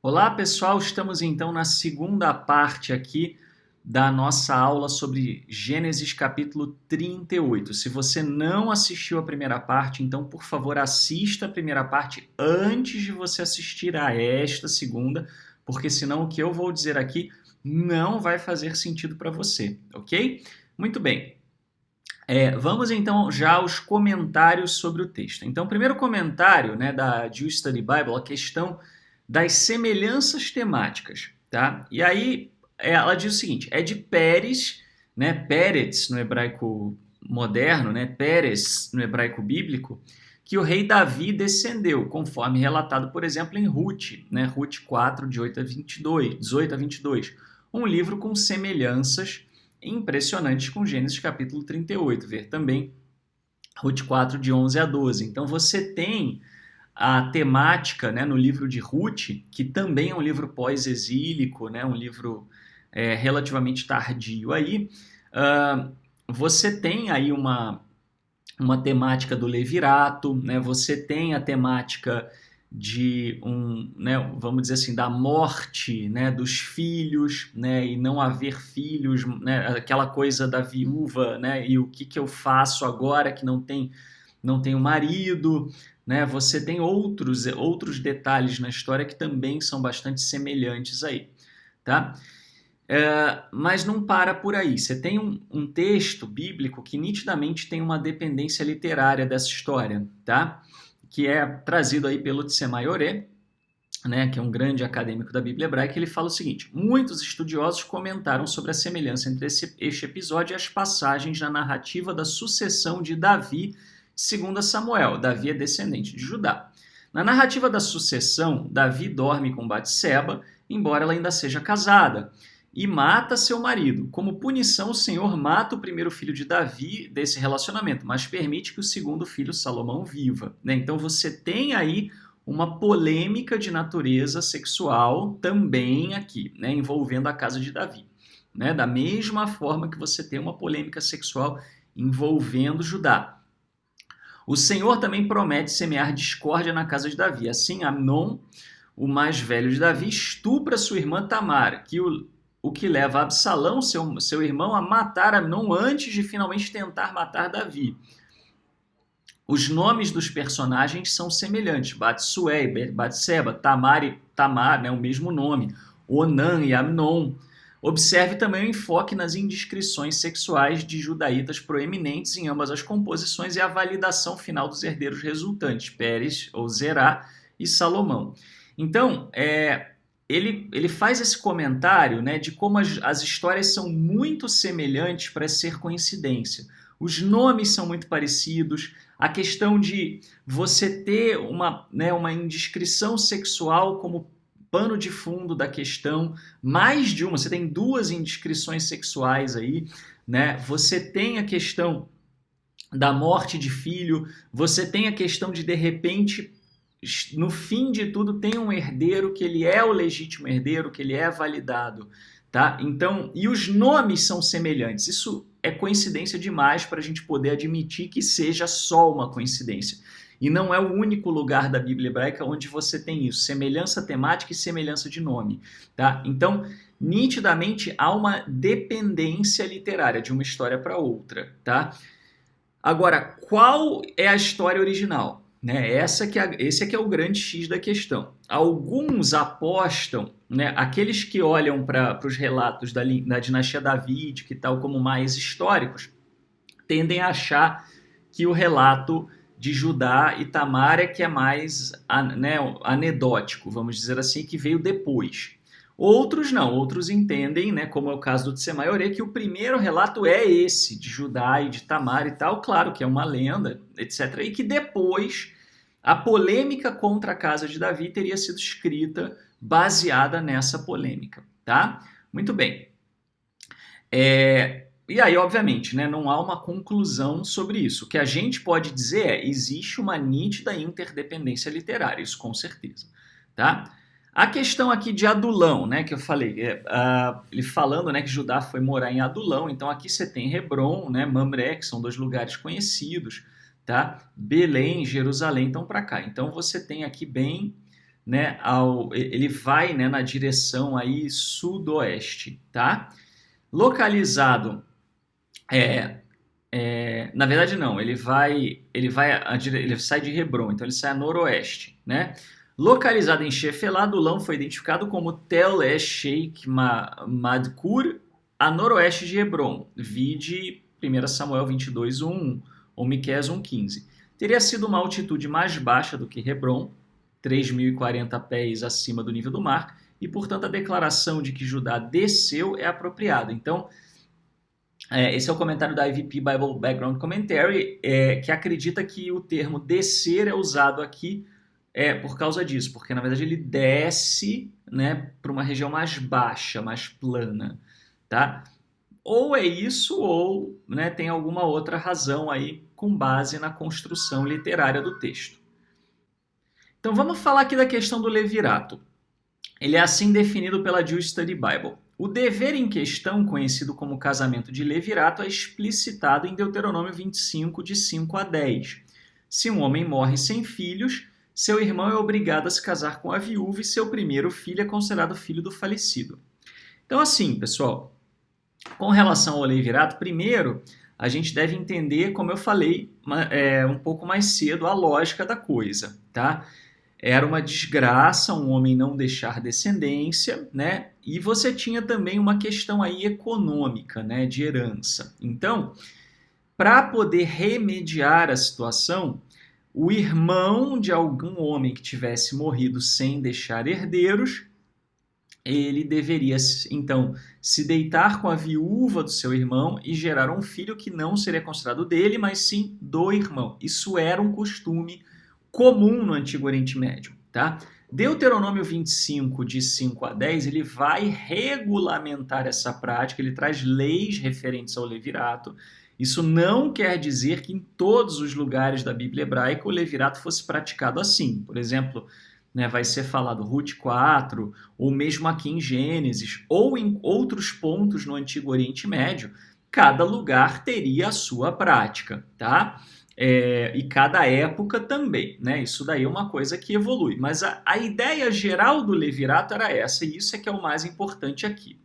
Olá, pessoal. Estamos então na segunda parte aqui da nossa aula sobre Gênesis capítulo 38. Se você não assistiu a primeira parte, então, por favor, assista a primeira parte antes de você assistir a esta segunda, porque senão o que eu vou dizer aqui não vai fazer sentido para você, ok? Muito bem. Vamos então já aos comentários sobre o texto. Então, o primeiro comentário, né, da Jewish Study Bible, a questão das semelhanças temáticas, tá? E aí ela diz o seguinte: é de Pérez, né, Pérez no hebraico moderno, né, Pérez no hebraico bíblico, que o rei Davi descendeu, conforme relatado, por exemplo, em Ruth, né, Ruth 4, de 8 a 22, 18 a 22, um livro com semelhanças impressionantes com Gênesis capítulo 38. Ver também Ruth 4, de 11 a 12. Então você tem a temática, né, no livro de Ruth, que também é um livro pós-exílico, né, um livro relativamente tardio aí. Você tem aí uma temática do levirato, né, você tem a temática de né, vamos dizer assim, da morte, né, dos filhos, né, e não haver filhos, né, aquela coisa da viúva, né, e o que eu faço agora que não tenho marido, né? Você tem outros detalhes na história que também são bastante semelhantes aí, tá? Mas não para por aí. Você tem um texto bíblico que nitidamente tem uma dependência literária dessa história, tá? Que é trazido aí pelo Tsemayoré, né, que é um grande acadêmico da Bíblia hebraica. Ele fala o seguinte: muitos estudiosos comentaram sobre a semelhança entre este episódio e as passagens na narrativa da sucessão de Davi, segundo Samuel. Davi é descendente de Judá. Na narrativa da sucessão, Davi dorme com Batseba, embora ela ainda seja casada, e mata seu marido. Como punição, o Senhor mata o primeiro filho de Davi desse relacionamento, mas permite que o segundo filho, Salomão, viva, né? Então você tem aí uma polêmica de natureza sexual também aqui, né, envolvendo a casa de Davi, né? Da mesma forma que você tem uma polêmica sexual envolvendo Judá. O Senhor também promete semear discórdia na casa de Davi. Assim, Amnon, o mais velho de Davi, estupra sua irmã Tamar, o que leva Absalão, seu irmão, a matar Amnon antes de finalmente tentar matar Davi. Os nomes dos personagens são semelhantes: Batsué, Batseba, Tamar e Tamar, né, o mesmo nome, Onan e Amnon. Observe também o enfoque nas indiscrições sexuais de judaítas proeminentes em ambas as composições e a validação final dos herdeiros resultantes, Pérez ou Zerá e Salomão. Então, ele faz esse comentário, né, de como as histórias são muito semelhantes para ser coincidência. Os nomes são muito parecidos, a questão de você ter uma indiscrição sexual como pano de fundo da questão, mais de uma, você tem duas indiscrições sexuais aí, né? Você tem a questão da morte de filho, você tem a questão de repente, no fim de tudo, tem um herdeiro que ele é o legítimo herdeiro, que ele é validado, tá? Então, e os nomes são semelhantes. Isso é coincidência demais para a gente poder admitir que seja só uma coincidência. E não é o único lugar da Bíblia hebraica onde você tem isso, semelhança temática e semelhança de nome, tá? Então, nitidamente há uma dependência literária de uma história para outra, tá? Agora, qual é a história original? Né? Esse é que é o grande X da questão. Alguns apostam, né, aqueles que olham para os relatos da dinastia davídica e tal como mais históricos, tendem a achar que o relato de Judá e Tamar é que é mais, né, anedótico, vamos dizer assim, que veio depois. Outros não, outros entendem, né, como é o caso do Tsemayoré, que o primeiro relato é esse, de Judá e de Tamar e tal, claro que é uma lenda, etc. E que depois a polêmica contra a casa de Davi teria sido escrita baseada nessa polêmica, tá? Muito bem. E aí, obviamente, né, não há uma conclusão sobre isso. O que a gente pode dizer é: existe uma nítida interdependência literária, isso com certeza, tá? A questão aqui de Adulão, né, que eu falei, ele falando, né, que Judá foi morar em Adulão, então aqui você tem Hebron, né, Mamré, que são dois lugares conhecidos, tá? Belém, Jerusalém estão para cá. Então você tem aqui bem, né, ele vai, né, na direção aí sudoeste, tá? Localizado, na verdade não, ele sai de Hebron, então ele sai a noroeste, né? Localizado em Shefelá, Adulão foi identificado como Tel Sheikh Madkur, a noroeste de Hebron, vide 1 Samuel 22:1 ou Miqueias 1:15. Teria sido uma altitude mais baixa do que Hebron, 3.040 pés acima do nível do mar, e portanto a declaração de que Judá desceu é apropriada. Então, esse é o comentário da IVP Bible Background Commentary, que acredita que o termo descer é usado aqui por causa disso, porque na verdade ele desce, né, para uma região mais baixa, mais plana, tá? Ou é isso, ou, né, tem alguma outra razão aí com base na construção literária do texto. Então vamos falar aqui da questão do levirato. Ele é assim definido pela Jewish Study Bible. O dever em questão, conhecido como casamento de levirato, é explicitado em Deuteronômio 25, de 5 a 10. Se um homem morre sem filhos, seu irmão é obrigado a se casar com a viúva e seu primeiro filho é considerado filho do falecido. Então assim, pessoal, com relação ao levirato, primeiro a gente deve entender, como eu falei um pouco mais cedo, a lógica da coisa, tá? Era uma desgraça um homem não deixar descendência, né? E você tinha também uma questão aí econômica, né, de herança. Então, para poder remediar a situação, o irmão de algum homem que tivesse morrido sem deixar herdeiros, ele deveria, então, se deitar com a viúva do seu irmão e gerar um filho que não seria considerado dele, mas sim do irmão. Isso era um costume comum no Antigo Oriente Médio, tá? Deuteronômio 25, de 5 a 10, ele vai regulamentar essa prática, ele traz leis referentes ao levirato. Isso não quer dizer que em todos os lugares da Bíblia hebraica o levirato fosse praticado assim. Por exemplo, né, vai ser falado Ruth 4, ou mesmo aqui em Gênesis, ou em outros pontos no Antigo Oriente Médio, cada lugar teria a sua prática, tá? E cada época também, né? Isso daí é uma coisa que evolui. Mas a ideia geral do levirato era essa, e isso é que é o mais importante aqui.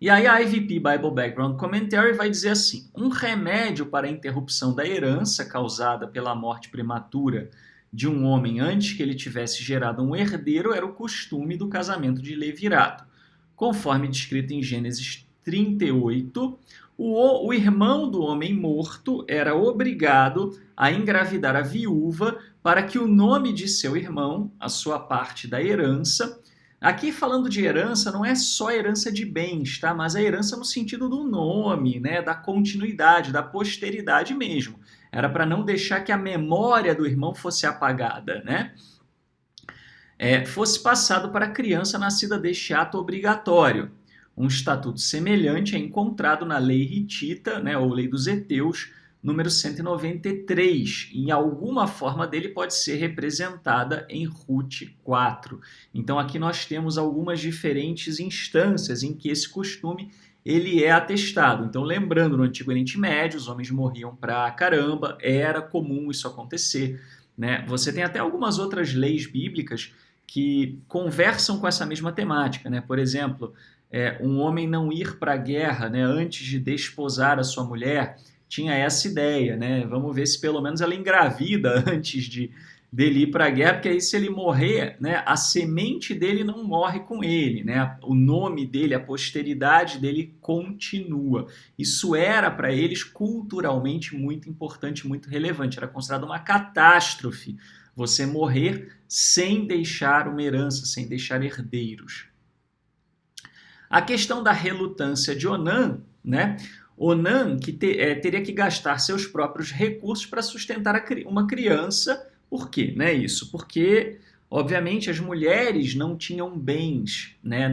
E aí a IVP Bible Background Commentary vai dizer assim: um remédio para a interrupção da herança causada pela morte prematura de um homem antes que ele tivesse gerado um herdeiro era o costume do casamento de levirato. Conforme descrito em Gênesis 38, o irmão do homem morto era obrigado a engravidar a viúva para que o nome de seu irmão, a sua parte da herança, aqui falando de herança, não é só herança de bens, tá? Mas a herança no sentido do nome, né? Da continuidade, da posteridade mesmo. Era para não deixar que a memória do irmão fosse apagada, né? Fosse passado para a criança nascida deste ato obrigatório. Um estatuto semelhante é encontrado na lei hitita, né, ou lei dos heteus, número 193. Em alguma forma dele pode ser representada em Ruth 4. Então aqui nós temos algumas diferentes instâncias em que esse costume ele é atestado. Então lembrando, no Antigo Oriente Médio, os homens morriam pra caramba, era comum isso acontecer, né? Você tem até algumas outras leis bíblicas que conversam com essa mesma temática, né? Por exemplo, um homem não ir para a guerra, né, antes de desposar a sua mulher, tinha essa ideia, né? Vamos ver se pelo menos ela engravida antes dele ir para a guerra, porque aí se ele morrer, né, a semente dele não morre com ele, né? O nome dele, a posteridade dele continua. Isso era para eles culturalmente muito importante, muito relevante. Era considerado uma catástrofe você morrer sem deixar uma herança, sem deixar herdeiros. A questão da relutância de Onã, né? Onã que teria que gastar seus próprios recursos para sustentar uma criança. Por quê? Né, isso? Porque, obviamente, as mulheres não tinham bens, né,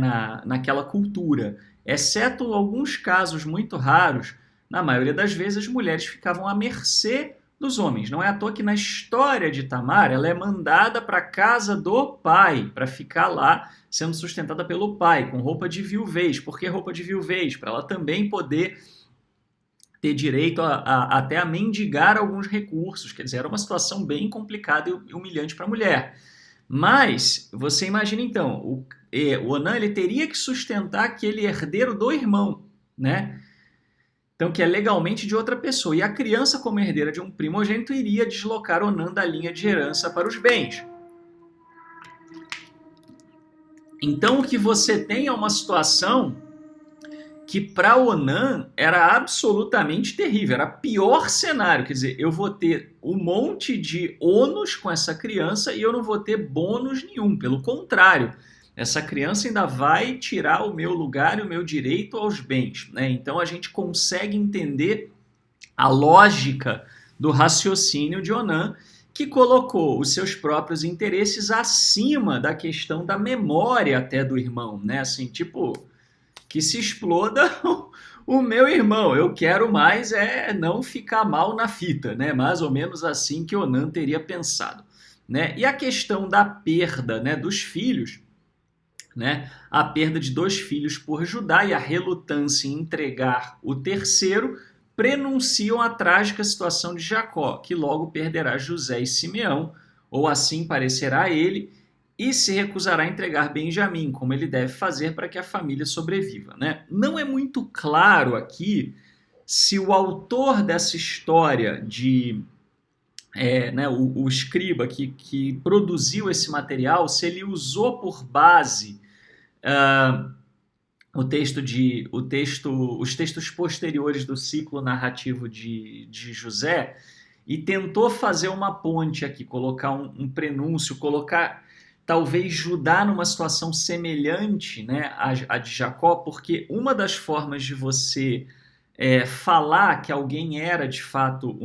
naquela cultura. Exceto alguns casos muito raros, na maioria das vezes as mulheres ficavam à mercê dos homens. Não é à toa que na história de Tamar ela é mandada para a casa do pai, para ficar lá sendo sustentada pelo pai, com roupa de viuvez. Por que roupa de viuvez? Para ela também poder ter direito até a mendigar alguns recursos. Quer dizer, era uma situação bem complicada e humilhante para a mulher. Mas você imagina então, o Onan ele teria que sustentar aquele herdeiro do irmão, né? Então, que é legalmente de outra pessoa. E a criança, como herdeira de um primogênito, iria deslocar Onan da linha de herança para os bens. Então, o que você tem é uma situação que para Onan era absolutamente terrível, era pior cenário, quer dizer, eu vou ter um monte de ônus com essa criança e eu não vou ter bônus nenhum, pelo contrário, essa criança ainda vai tirar o meu lugar e o meu direito aos bens, né? Então a gente consegue entender a lógica do raciocínio de Onan, que colocou os seus próprios interesses acima da questão da memória até do irmão, né? Assim, tipo, que se exploda o meu irmão. Eu quero mais não ficar mal na fita, né? Mais ou menos assim que Onan teria pensado, né? E a questão da perda, né, dos filhos, né? A perda de 2 filhos por Judá e a relutância em entregar o terceiro prenunciam a trágica situação de Jacó, que logo perderá José e Simeão, ou assim parecerá a ele, e se recusará a entregar Benjamim, como ele deve fazer para que a família sobreviva, né? Não é muito claro aqui se o autor dessa história o escriba que produziu esse material, se ele usou por base os textos posteriores do ciclo narrativo de José e tentou fazer uma ponte aqui, colocar um prenúncio, colocar talvez Judá numa situação semelhante, né, à de Jacó, porque uma das formas de você falar que alguém era de fato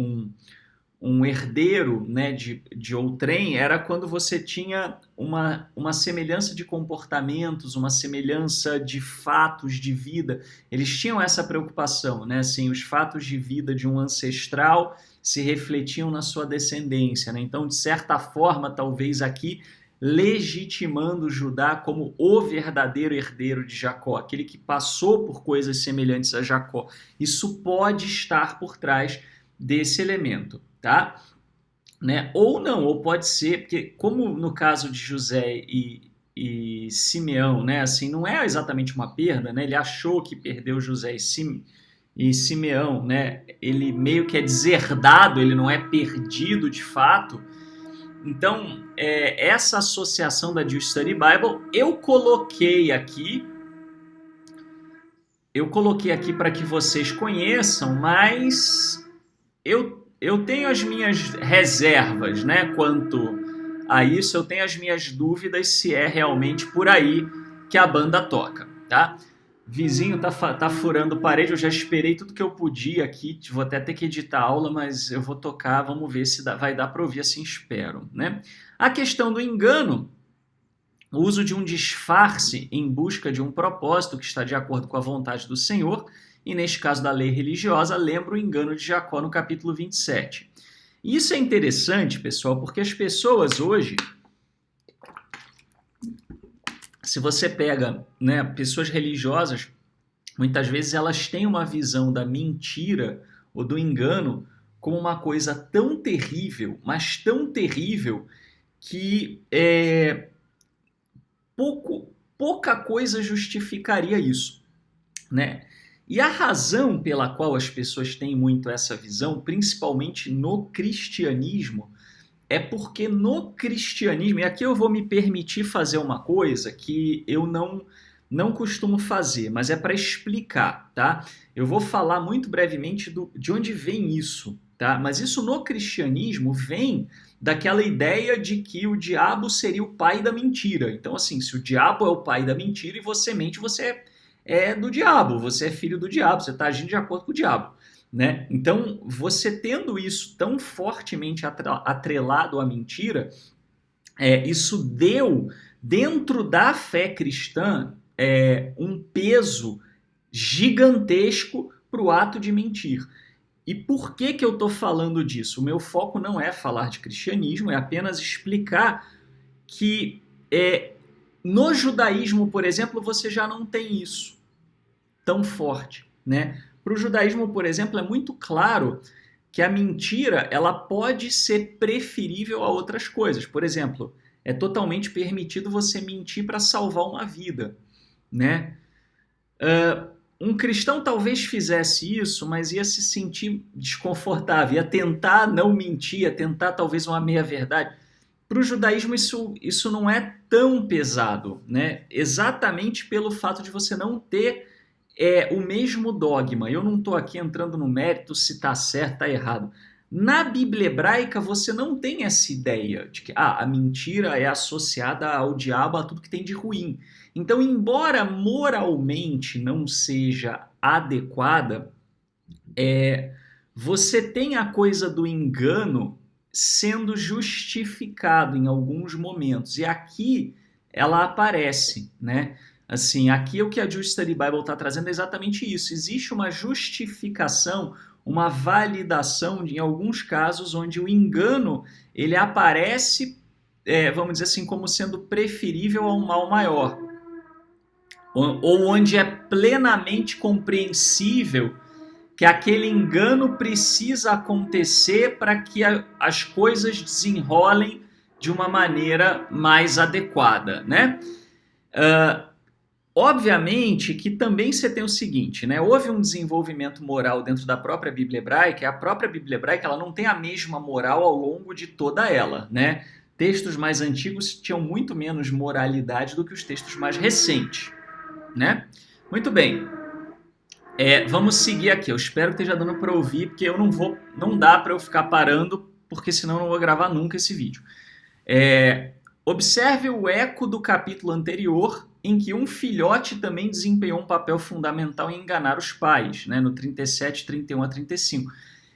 um herdeiro, né, de outrem era quando você tinha uma semelhança de comportamentos, uma semelhança de fatos de vida. Eles tinham essa preocupação, né? Assim, os fatos de vida de um ancestral se refletiam na sua descendência, né? Então, de certa forma, talvez aqui legitimando Judá como o verdadeiro herdeiro de Jacó, aquele que passou por coisas semelhantes a Jacó. Isso pode estar por trás desse elemento, tá? Né? Ou não, ou pode ser, porque como no caso de José e Simeão, né, assim, não é exatamente uma perda, né? Ele achou que perdeu José e Simeão, né? Ele meio que é deserdado, ele não é perdido de fato. Então, essa associação da Jewish Study Bible, eu coloquei aqui para que vocês conheçam, mas eu tenho as minhas reservas, né, quanto a isso, eu tenho as minhas dúvidas se é realmente por aí que a banda toca, tá? Vizinho tá furando parede, eu já esperei tudo que eu podia aqui, vou até ter que editar a aula, mas eu vou tocar, vamos ver se vai dar para ouvir, assim espero, né? A questão do engano, o uso de um disfarce em busca de um propósito que está de acordo com a vontade do Senhor, e neste caso da lei religiosa, lembra o engano de Jacó no capítulo 27. Isso é interessante, pessoal, porque as pessoas hoje, se você pega, né, pessoas religiosas, muitas vezes elas têm uma visão da mentira ou do engano como uma coisa tão terrível, mas tão terrível, que pouca coisa justificaria isso, né? E a razão pela qual as pessoas têm muito essa visão, principalmente no cristianismo, é porque no cristianismo, e aqui eu vou me permitir fazer uma coisa que eu não costumo fazer, mas é para explicar, tá? Eu vou falar muito brevemente de onde vem isso, tá? Mas isso no cristianismo vem daquela ideia de que o diabo seria o pai da mentira. Então, assim, se o diabo é o pai da mentira e você mente, você é do diabo, você é filho do diabo, você está agindo de acordo com o diabo, né? Então, você tendo isso tão fortemente atrelado à mentira, isso deu, dentro da fé cristã, um peso gigantesco para o ato de mentir. E por que eu estou falando disso? O meu foco não é falar de cristianismo, é apenas explicar que no judaísmo, por exemplo, você já não tem isso tão forte, né? Para o judaísmo, por exemplo, é muito claro que a mentira ela pode ser preferível a outras coisas. Por exemplo, é totalmente permitido você mentir para salvar uma vida, né? Um cristão talvez fizesse isso, mas ia se sentir desconfortável, ia tentar não mentir, ia tentar talvez uma meia-verdade. Para o judaísmo isso não é tão pesado, né? Exatamente pelo fato de você não ter o mesmo dogma. Eu não estou aqui entrando no mérito se está certo, está errado. Na Bíblia hebraica você não tem essa ideia de que a mentira é associada ao diabo, a tudo que tem de ruim. Então, embora moralmente não seja adequada, você tem a coisa do engano sendo justificado em alguns momentos. E aqui ela aparece, né? Assim, aqui o que a Jewish Study Bible está trazendo é exatamente isso. Existe uma justificação, uma validação em alguns casos onde o engano ele aparece, vamos dizer assim, como sendo preferível a um mal maior. Ou onde é plenamente compreensível que aquele engano precisa acontecer para que as coisas desenrolem de uma maneira mais adequada, né? Obviamente que também você tem o seguinte, né? Houve um desenvolvimento moral dentro da própria Bíblia hebraica, e a própria Bíblia hebraica ela não tem a mesma moral ao longo de toda ela, né? Textos mais antigos tinham muito menos moralidade do que os textos mais recentes, né? Muito bem. Vamos seguir aqui. Eu espero que esteja dando para ouvir, porque não dá para eu ficar parando, porque senão eu não vou gravar nunca esse vídeo. Observe o eco do capítulo anterior, em que um filhote também desempenhou um papel fundamental em enganar os pais, né, no 37, 31 a 35.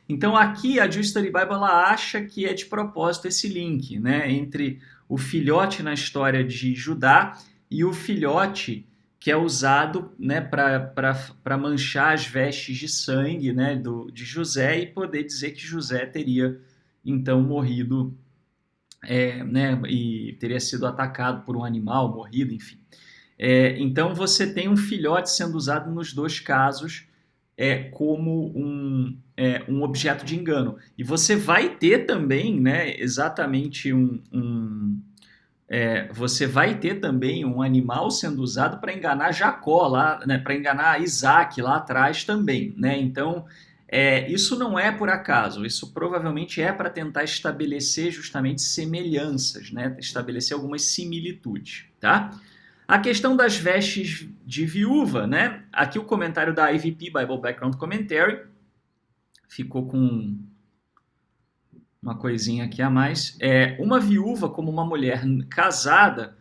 Então aqui a Jewish Study Bible ela acha que é de propósito esse link, né, entre o filhote na história de Judá e o filhote que é usado, né, para manchar as vestes de sangue, né, de José e poder dizer que José teria então morrido, né, e teria sido atacado por um animal, morrido, enfim. Então você tem um filhote sendo usado nos dois casos como um objeto de engano. E você vai ter também, né, exatamente você vai ter também um animal sendo usado para enganar Jacó, lá, né, para enganar Isaac lá atrás também, né? Então, isso não é por acaso, isso provavelmente é para tentar estabelecer justamente semelhanças, né? Estabelecer algumas similitudes, tá? A questão das vestes de viúva, né? Aqui o comentário da IVP, Bible Background Commentary, ficou com uma coisinha aqui a mais. Uma viúva, como uma mulher casada,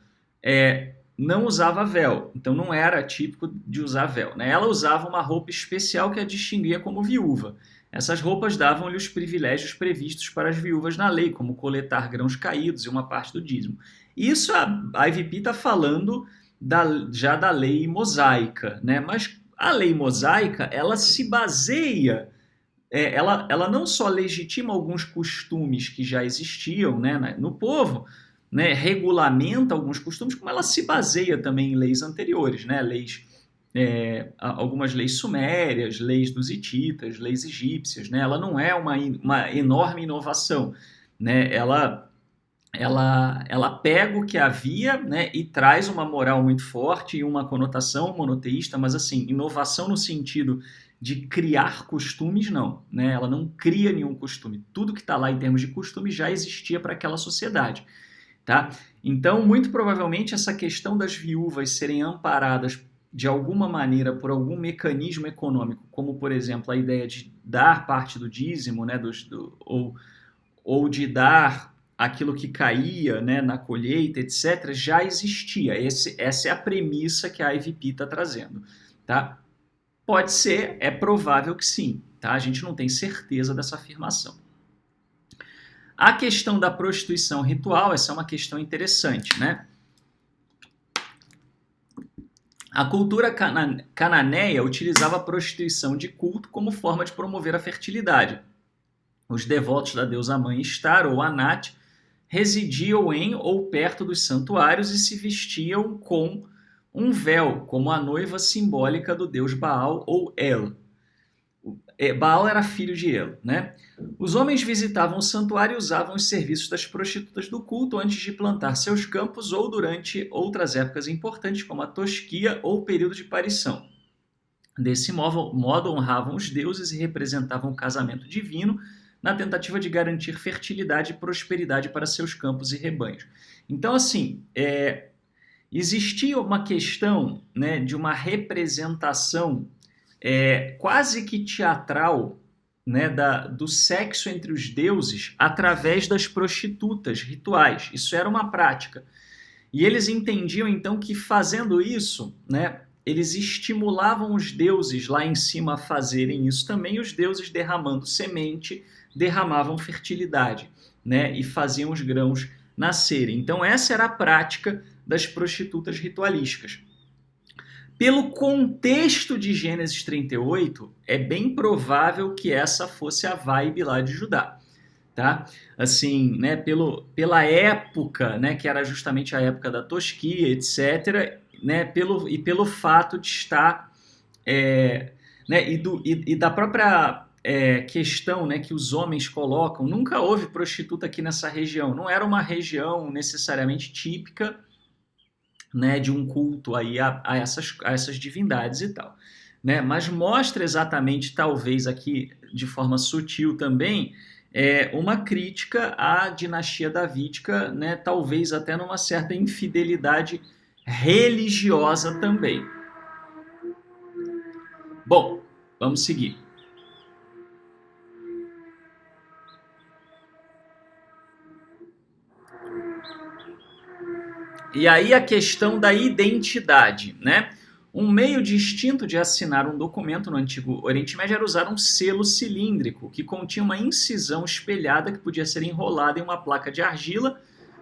não usava véu, então não era típico de usar véu, né? Ela usava uma roupa especial que a distinguia como viúva. Essas roupas davam-lhe os privilégios previstos para as viúvas na lei, como coletar grãos caídos e uma parte do dízimo. Isso a IVP está falando já da lei mosaica, né? Mas a lei mosaica ela se baseia, ela não só legitima alguns costumes que já existiam, né, no povo, né, regulamenta alguns costumes, como ela se baseia também em leis anteriores, né, algumas leis sumérias, leis dos hititas, leis egípcias, né, ela não é uma enorme inovação, né, ela pega o que havia, né, e traz uma moral muito forte e uma conotação monoteísta, mas assim, inovação no sentido de criar costumes, não, né? Ela não cria nenhum costume. Tudo que está lá em termos de costume já existia para aquela sociedade, tá? Então, muito provavelmente, essa questão das viúvas serem amparadas de alguma maneira por algum mecanismo econômico, como, por exemplo, a ideia de dar parte do dízimo, né, ou de dar aquilo que caía, né, na colheita, etc., já existia. Essa é a premissa que a IVP está trazendo, tá? Pode ser, é provável que sim, tá? A gente não tem certeza dessa afirmação. A questão da prostituição ritual, essa é uma questão interessante, né? A cultura cananeia utilizava a prostituição de culto como forma de promover a fertilidade. Os devotos da deusa mãe Estar ou Anat residiam em ou perto dos santuários e se vestiam com um véu, como a noiva simbólica do deus Baal ou El. Baal era filho de Elo, né? Os homens visitavam o santuário e usavam os serviços das prostitutas do culto antes de plantar seus campos ou durante outras épocas importantes, como a tosquia ou o período de parição. Desse modo, honravam os deuses e representavam o casamento divino na tentativa de garantir fertilidade e prosperidade para seus campos e rebanhos. Então, assim, existia uma questão, né, de uma representação quase que teatral, né, do sexo entre os deuses através das prostitutas rituais. Isso era uma prática. E eles entendiam, então, que fazendo isso, né, eles estimulavam os deuses lá em cima a fazerem isso também, e os deuses derramando semente, derramavam fertilidade, né, e faziam os grãos nascerem. Então essa era a prática das prostitutas ritualísticas. Pelo contexto de Gênesis 38, é bem provável que essa fosse a vibe lá de Judá, tá? Assim, né, pela época, né, que era justamente a época da tosquia, etc., né, pelo fato de estar, né, e da própria questão, né, que os homens colocam, nunca houve prostituta aqui nessa região, não era uma região necessariamente típica, né, de um culto aí a essas divindades e tal, né? Mas mostra exatamente, talvez aqui de forma sutil também, uma crítica à dinastia davídica, né, talvez até numa certa infidelidade religiosa também. Bom, vamos seguir. E aí a questão da identidade, né? Um meio distinto de assinar um documento no Antigo Oriente Médio era usar um selo cilíndrico, que continha uma incisão espelhada que podia ser enrolada em uma placa de argila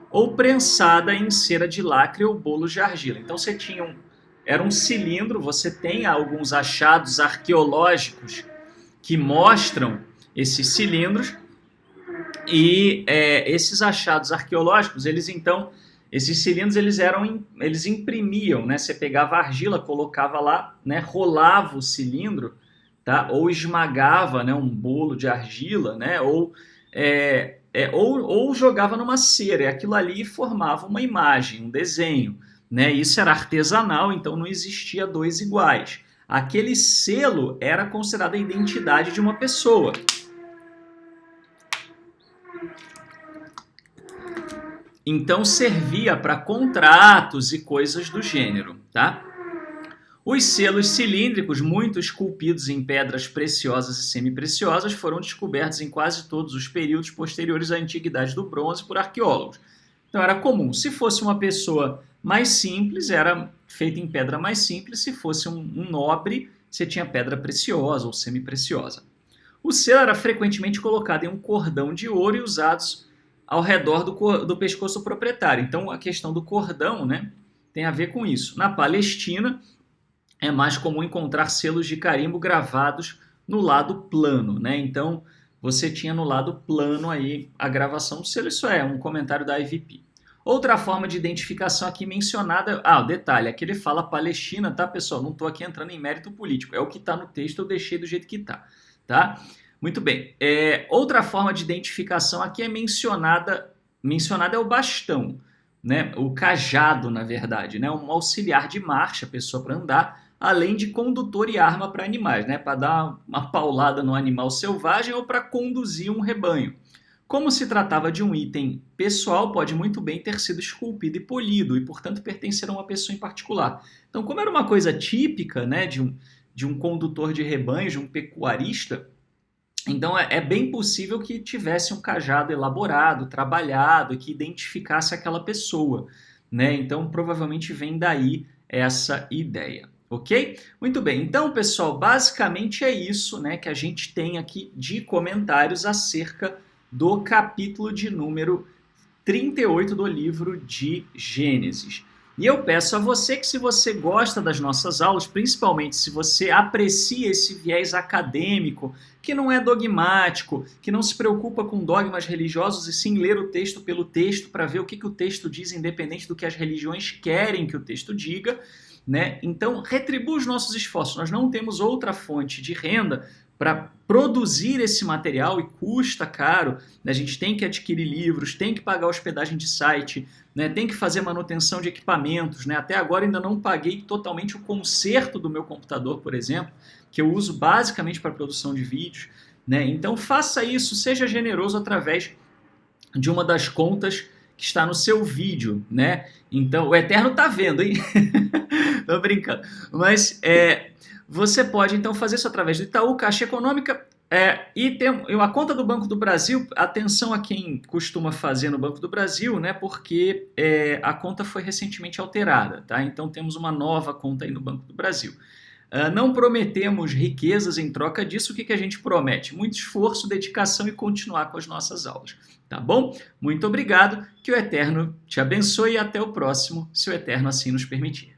ou prensada em cera de lacre ou bolos de argila. Então você tinha era um cilindro, você tem alguns achados arqueológicos que mostram esses cilindros, e esses achados arqueológicos, esses cilindros eles imprimiam, né? Você pegava a argila, colocava lá, né? Rolava o cilindro, tá? Ou esmagava, né? Um bolo de argila, né? Ou jogava numa cera, e aquilo ali formava uma imagem, um desenho, né? Isso era artesanal, então não existia dois iguais. Aquele selo era considerado a identidade de uma pessoa. Então servia para contratos e coisas do gênero, tá? Os selos cilíndricos, muito esculpidos em pedras preciosas e semipreciosas, foram descobertos em quase todos os períodos posteriores à Antiguidade do Bronze por arqueólogos. Então era comum. Se fosse uma pessoa mais simples, era feita em pedra mais simples. Se fosse um nobre, você tinha pedra preciosa ou semipreciosa. O selo era frequentemente colocado em um cordão de ouro e usados ao redor do pescoço do proprietário. Então a questão do cordão, né, tem a ver com isso. Na Palestina, é mais comum encontrar selos de carimbo gravados no lado plano, né? Então você tinha no lado plano aí a gravação do selo. Isso é um comentário da IVP. Outra forma de identificação aqui mencionada... o detalhe, aqui ele fala Palestina, tá, pessoal? Não estou aqui entrando em mérito político. É o que está no texto, eu deixei do jeito que está, tá? Muito bem. Outra forma de identificação aqui é mencionada é o bastão, né? O cajado, na verdade, né? Um auxiliar de marcha, pessoa para andar, além de condutor e arma para animais, né? Para dar uma paulada no animal selvagem ou para conduzir um rebanho. Como se tratava de um item pessoal, pode muito bem ter sido esculpido e polido e, portanto, pertencer a uma pessoa em particular. Então, como era uma coisa típica, né, de um condutor de rebanho, de um pecuarista, então é bem possível que tivesse um cajado elaborado, trabalhado, que identificasse aquela pessoa, né? Então provavelmente vem daí essa ideia, ok? Muito bem, então pessoal, basicamente é isso, né, que a gente tem aqui de comentários acerca do capítulo de número 38 do livro de Gênesis. E eu peço a você que, se você gosta das nossas aulas, principalmente se você aprecia esse viés acadêmico, que não é dogmático, que não se preocupa com dogmas religiosos e sim ler o texto pelo texto para ver o que o texto diz, independente do que as religiões querem que o texto diga, né? Então, retribua os nossos esforços. Nós não temos outra fonte de renda para produzir esse material e custa caro, né? A gente tem que adquirir livros, tem que pagar hospedagem de site, né? Tem que fazer manutenção de equipamentos, né? Até agora ainda não paguei totalmente o conserto do meu computador, por exemplo, que eu uso basicamente para produção de vídeos, né? Então faça isso, seja generoso através de uma das contas que está no seu vídeo, né? Então, o Eterno tá vendo, hein? Tô brincando. Mas você pode, então, fazer isso através do Itaú, Caixa Econômica, e tem a conta do Banco do Brasil. Atenção a quem costuma fazer no Banco do Brasil, né? Porque a conta foi recentemente alterada, tá? Então, temos uma nova conta aí no Banco do Brasil. Não prometemos riquezas em troca disso. O que a gente promete? Muito esforço, dedicação e continuar com as nossas aulas. Tá bom? Muito obrigado, que o Eterno te abençoe e até o próximo, se o Eterno assim nos permitir.